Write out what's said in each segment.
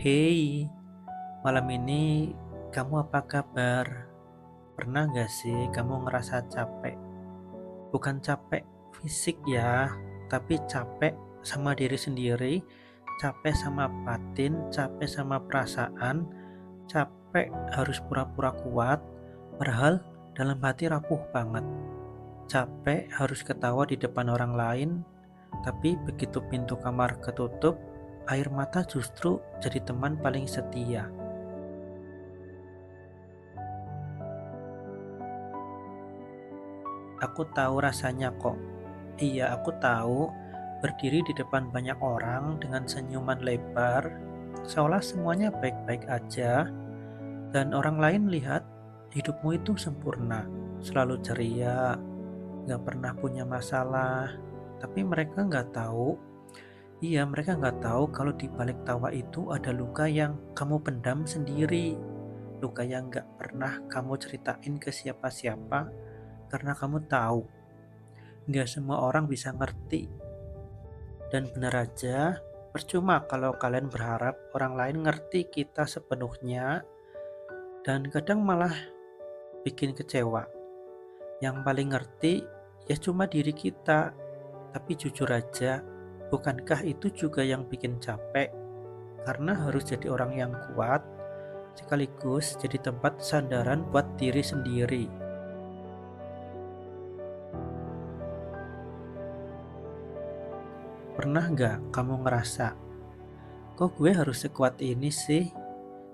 Hei, malam ini kamu apa kabar? Pernah gak sih kamu ngerasa capek? Bukan capek fisik ya, tapi capek sama diri sendiri, capek sama batin, capek sama perasaan, capek harus pura-pura kuat, padahal dalam hati rapuh banget. Capek harus ketawa di depan orang lain, tapi begitu pintu kamar ketutup, air mata justru jadi teman paling setia. Aku tahu rasanya kok. Iya, aku tahu. Berdiri di depan banyak orang dengan senyuman lebar, seolah semuanya baik-baik aja, dan orang lain lihat hidupmu itu sempurna, selalu ceria, gak pernah punya masalah. Tapi mereka nggak tahu, iya mereka nggak tahu kalau di balik tawa itu ada luka yang kamu pendam sendiri. Luka yang gak pernah kamu ceritain ke siapa-siapa karena kamu tahu nggak semua orang bisa ngerti. Dan benar aja, percuma kalau kalian berharap orang lain ngerti kita sepenuhnya, dan kadang malah bikin kecewa. Yang paling ngerti ya cuma diri kita. Tapi jujur aja, bukankah itu juga yang bikin capek? Karena harus jadi orang yang kuat, sekaligus jadi tempat sandaran buat diri sendiri. Pernah nggak kamu ngerasa, kok gue harus sekuat ini sih?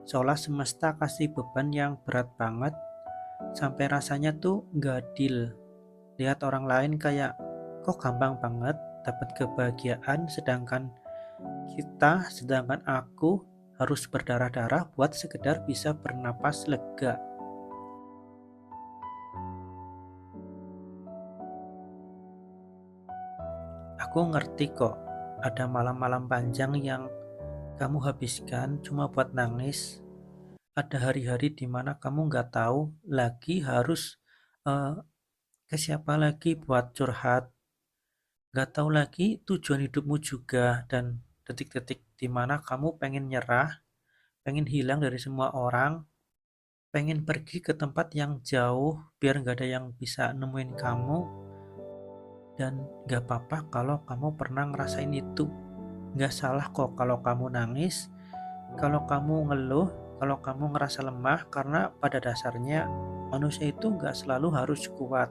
Seolah semesta kasih beban yang berat banget, sampai rasanya tuh nggak adil. Lihat orang lain kayak, kok gampang banget dapat kebahagiaan, sedangkan aku harus berdarah-darah buat sekedar bisa bernapas lega. Aku ngerti kok, ada malam-malam panjang yang kamu habiskan cuma buat nangis. Ada hari-hari di mana kamu nggak tahu lagi harus eh, ke siapa lagi buat curhat, nggak tahu lagi tujuan hidupmu juga, dan detik-detik di mana kamu pengen nyerah, pengen hilang dari semua orang, pengen pergi ke tempat yang jauh biar nggak ada yang bisa nemuin kamu. Dan nggak apa-apa kalau kamu pernah ngerasain itu. Nggak salah kok kalau kamu nangis, kalau kamu ngeluh, kalau kamu ngerasa lemah, karena pada dasarnya manusia itu nggak selalu harus kuat.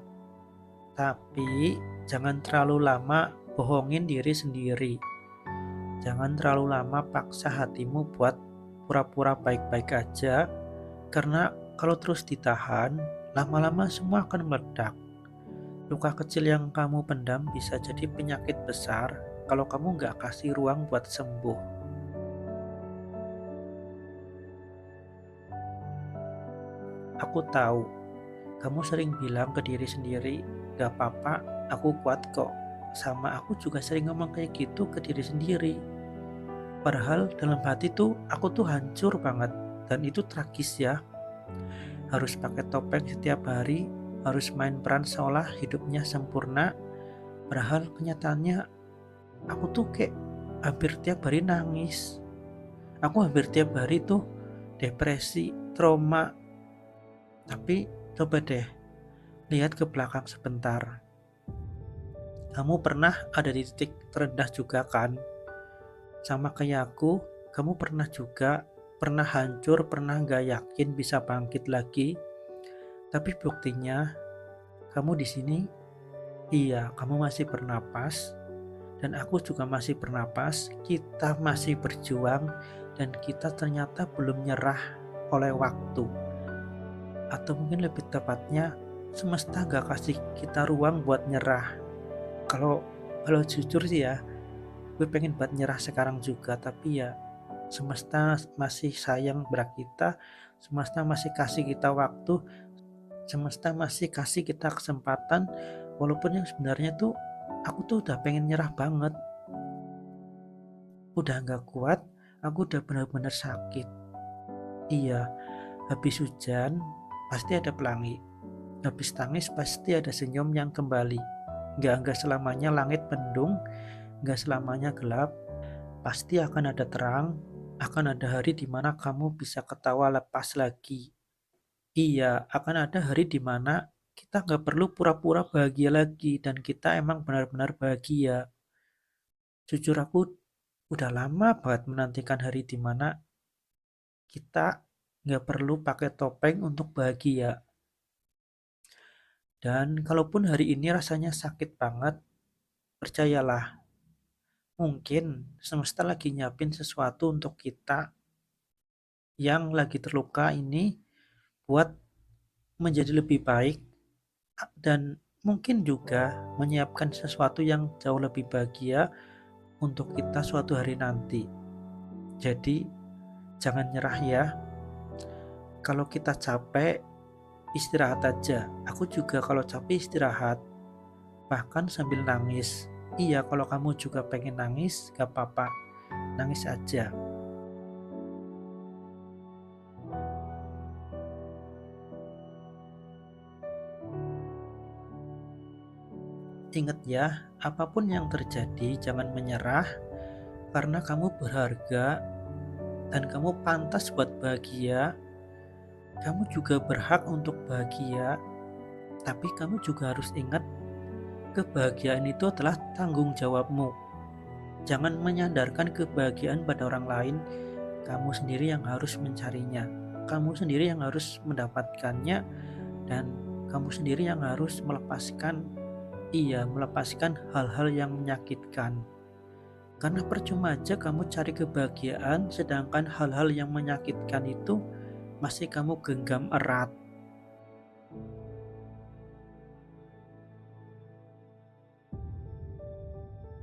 Tapi jangan terlalu lama bohongin diri sendiri. Jangan terlalu lama paksa hatimu buat pura-pura baik-baik aja, karena kalau terus ditahan, lama-lama semua akan meledak. Luka kecil yang kamu pendam bisa jadi penyakit besar kalau kamu nggak kasih ruang buat sembuh. Aku tahu, kamu sering bilang ke diri sendiri, gak apa-apa, aku kuat kok. Sama aku juga sering ngomong kayak gitu ke diri sendiri. Padahal dalam hati tuh aku tuh hancur banget. Dan itu tragis ya. Harus pakai topeng setiap hari, harus main peran seolah hidupnya sempurna. Padahal kenyataannya aku tuh kayak hampir tiap hari nangis. Aku hampir tiap hari tuh depresi, trauma. Tapi coba deh lihat ke belakang sebentar. Kamu pernah ada di titik terendah juga kan? Sama kayak aku, kamu pernah juga, pernah hancur, pernah gak yakin bisa bangkit lagi. Tapi buktinya, kamu di sini, iya, kamu masih bernapas, dan aku juga masih bernapas. Kita masih berjuang, dan kita ternyata belum nyerah oleh waktu. Atau mungkin lebih tepatnya, semesta gak kasih kita ruang buat nyerah. Kalau kalau jujur sih ya, gue pengen buat nyerah sekarang juga, tapi ya semesta masih sayang pada kita, semesta masih kasih kita waktu, semesta masih kasih kita kesempatan, walaupun yang sebenarnya tuh aku tuh udah pengen nyerah banget, udah nggak kuat, aku udah benar-benar sakit. Iya, habis hujan pasti ada pelangi, habis tangis pasti ada senyum yang kembali. Nggak selamanya langit mendung, nggak selamanya gelap, pasti akan ada terang. Akan ada hari di mana kamu bisa ketawa lepas lagi. Iya, akan ada hari di mana kita nggak perlu pura-pura bahagia lagi dan kita emang benar-benar bahagia. Jujur aku udah lama banget menantikan hari di mana kita nggak perlu pakai topeng untuk bahagia. Dan kalaupun hari ini rasanya sakit banget, percayalah, mungkin semesta lagi nyiapin sesuatu untuk kita yang lagi terluka ini buat menjadi lebih baik dan mungkin juga menyiapkan sesuatu yang jauh lebih bahagia untuk kita suatu hari nanti. Jadi, jangan nyerah ya. Kalau kita capek, istirahat aja. Aku juga kalau capek istirahat, bahkan sambil nangis. Iya, kalau kamu juga pengen nangis, gak apa-apa. Nangis aja. Ingat ya, apapun yang terjadi, jangan menyerah karena kamu berharga dan kamu pantas buat bahagia. Kamu juga berhak untuk bahagia, tapi kamu juga harus ingat kebahagiaan itu adalah tanggung jawabmu. Jangan menyandarkan kebahagiaan pada orang lain, kamu sendiri yang harus mencarinya. Kamu sendiri yang harus mendapatkannya dan kamu sendiri yang harus melepaskan hal-hal yang menyakitkan. Karena percuma aja kamu cari kebahagiaan sedangkan hal-hal yang menyakitkan itu masih kamu genggam erat.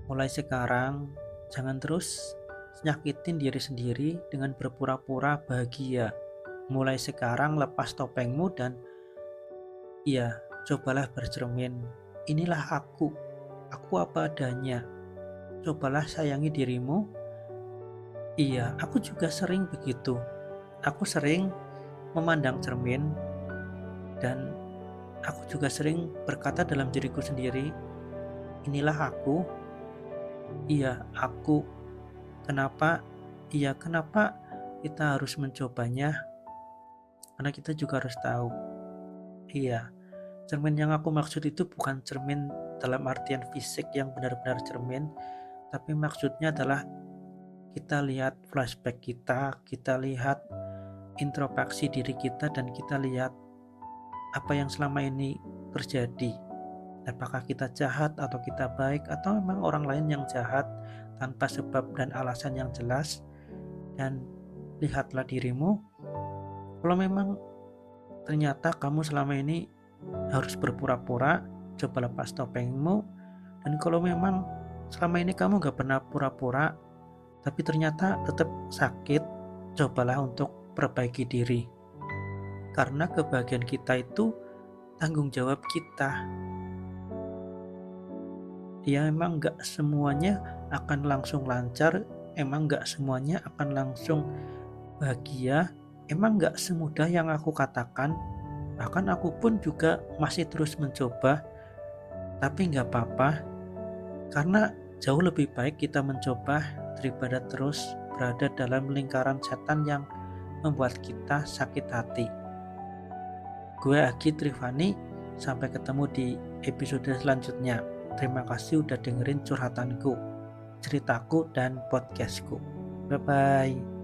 Mulai sekarang, jangan terus nyakitin diri sendiri dengan berpura-pura bahagia. Mulai sekarang lepas topengmu dan cobalah bercermin. Inilah aku apa adanya. Cobalah sayangi dirimu. Iya, aku juga sering begitu. Aku sering memandang cermin dan aku juga sering berkata dalam diriku sendiri, inilah aku. Iya, aku. Kenapa? Iya, kenapa kita harus mencobanya? Karena kita juga harus tahu. Iya, cermin yang aku maksud itu bukan cermin dalam artian fisik yang benar-benar cermin, tapi maksudnya adalah kita lihat flashback kita lihat introspeksi diri kita dan kita lihat apa yang selama ini terjadi. Apakah kita jahat atau kita baik atau memang orang lain yang jahat tanpa sebab dan alasan yang jelas. Dan lihatlah dirimu, kalau memang ternyata kamu selama ini harus berpura-pura, coba lepas topengmu. Dan kalau memang selama ini kamu gak pernah pura-pura tapi ternyata tetap sakit, cobalah untuk perbaiki diri. Karena kebahagiaan kita itu tanggung jawab kita. Ya emang gak semuanya akan langsung lancar, emang gak semuanya akan langsung bahagia, emang gak semudah yang aku katakan. Bahkan aku pun juga masih terus mencoba, tapi gak apa-apa. Karena jauh lebih baik kita mencoba daripada terus berada dalam lingkaran setan yang membuat kita sakit hati. Gue Agi Trivani, sampai ketemu di episode selanjutnya. Terima kasih udah dengerin curhatanku, ceritaku, dan podcastku. Bye-bye.